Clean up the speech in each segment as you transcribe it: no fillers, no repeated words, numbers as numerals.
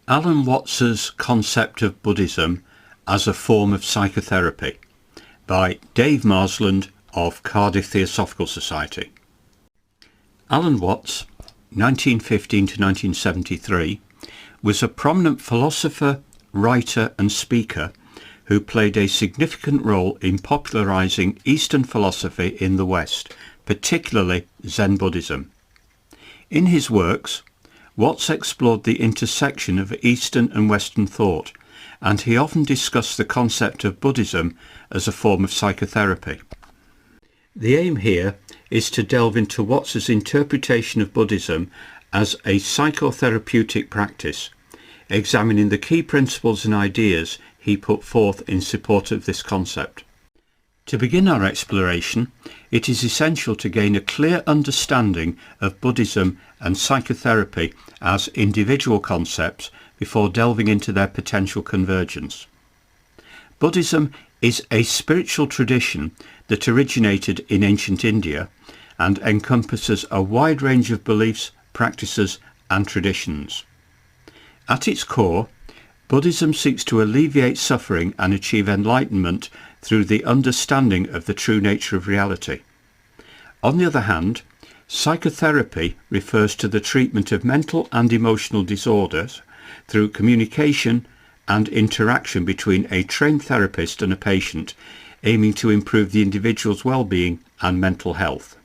Alan Watts's Concept of Buddhism as a Form of Psychotherapy by Dave Marsland of Cardiff Theosophical Society. Alan Watts, 1915 to 1973, was a prominent philosopher, writer and speaker who played a significant role in popularising Eastern philosophy in the West, particularly Zen Buddhism. In his works, Watts explored the intersection of Eastern and Western thought, and he often discussed the concept of Buddhism as a form of psychotherapy. The aim here is to delve into Watts's interpretation of Buddhism as a psychotherapeutic practice, examining the key principles and ideas he put forth in support of this concept. To begin our exploration, it is essential to gain a clear understanding of Buddhism and psychotherapy as individual concepts before delving into their potential convergence. Buddhism is a spiritual tradition that originated in ancient India and encompasses a wide range of beliefs, practices and traditions. At its core, Buddhism seeks to alleviate suffering and achieve enlightenment through the understanding of the true nature of reality. On the other hand, psychotherapy refers to the treatment of mental and emotional disorders through communication and interaction between a trained therapist and a patient, aiming to improve the individual's well-being and mental health.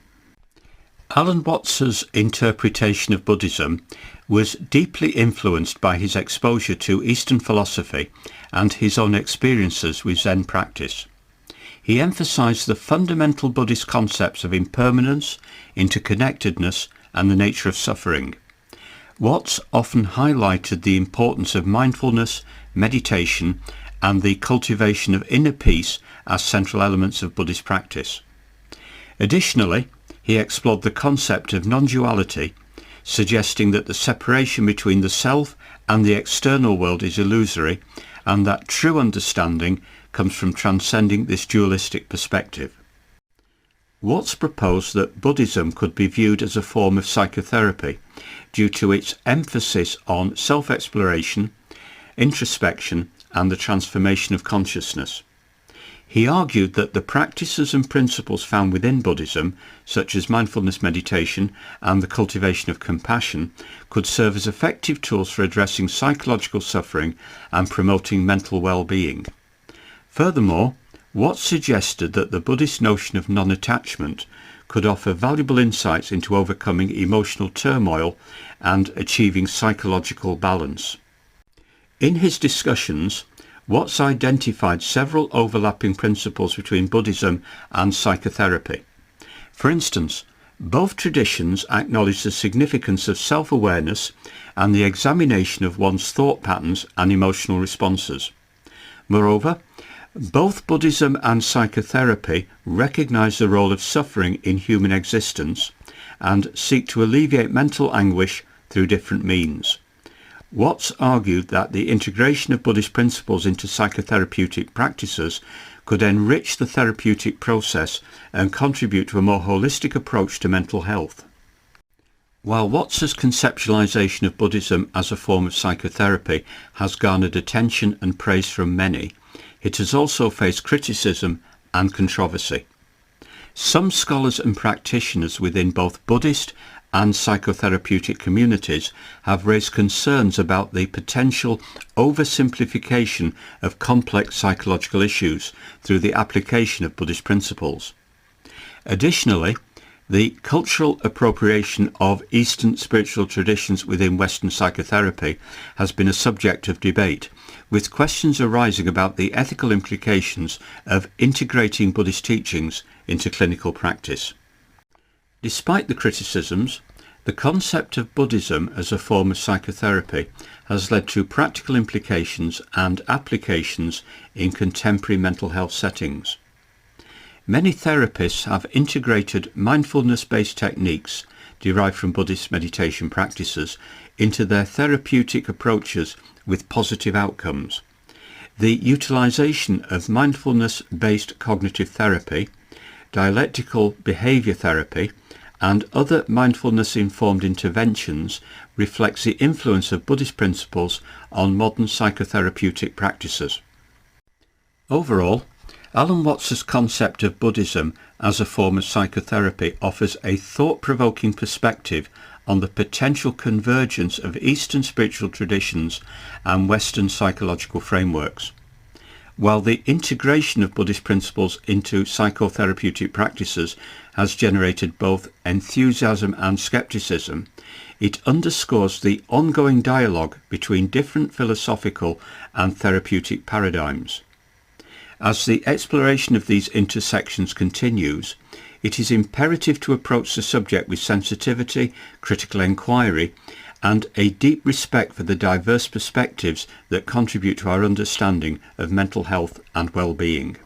Alan Watts's interpretation of Buddhism was deeply influenced by his exposure to Eastern philosophy and his own experiences with Zen practice. He emphasized the fundamental Buddhist concepts of impermanence, interconnectedness, and the nature of suffering. Watts often highlighted the importance of mindfulness, meditation, and the cultivation of inner peace as central elements of Buddhist practice. Additionally, he explored the concept of non-duality, suggesting that the separation between the self and the external world is illusory, and that true understanding comes from transcending this dualistic perspective. Watts proposed that Buddhism could be viewed as a form of psychotherapy due to its emphasis on self-exploration, introspection, and the transformation of consciousness. He argued that the practices and principles found within Buddhism, such as mindfulness meditation and the cultivation of compassion, could serve as effective tools for addressing psychological suffering and promoting mental well-being. Furthermore, Watts suggested that the Buddhist notion of non-attachment could offer valuable insights into overcoming emotional turmoil and achieving psychological balance. In his discussions, Watts identified several overlapping principles between Buddhism and psychotherapy. For instance, both traditions acknowledge the significance of self-awareness and the examination of one's thought patterns and emotional responses. Moreover, both Buddhism and psychotherapy recognize the role of suffering in human existence and seek to alleviate mental anguish through different means. Watts argued that the integration of Buddhist principles into psychotherapeutic practices could enrich the therapeutic process and contribute to a more holistic approach to mental health. While Watts's conceptualization of Buddhism as a form of psychotherapy has garnered attention and praise from many, it has also faced criticism and controversy. Some scholars and practitioners within both Buddhist and psychotherapeutic communities have raised concerns about the potential oversimplification of complex psychological issues through the application of Buddhist principles. Additionally, the cultural appropriation of Eastern spiritual traditions within Western psychotherapy has been a subject of debate, with questions arising about the ethical implications of integrating Buddhist teachings into clinical practice. Despite the criticisms, the concept of Buddhism as a form of psychotherapy has led to practical implications and applications in contemporary mental health settings. Many therapists have integrated mindfulness-based techniques derived from Buddhist meditation practices into their therapeutic approaches with positive outcomes. The utilization of mindfulness-based cognitive therapy, dialectical behavior therapy, and other mindfulness-informed interventions reflects the influence of Buddhist principles on modern psychotherapeutic practices. Overall, Alan Watts' concept of Buddhism as a form of psychotherapy offers a thought-provoking perspective on the potential convergence of Eastern spiritual traditions and Western psychological frameworks. While the integration of Buddhist principles into psychotherapeutic practices has generated both enthusiasm and skepticism, it underscores the ongoing dialogue between different philosophical and therapeutic paradigms. As the exploration of these intersections continues, it is imperative to approach the subject with sensitivity, critical inquiry, and a deep respect for the diverse perspectives that contribute to our understanding of mental health and well-being.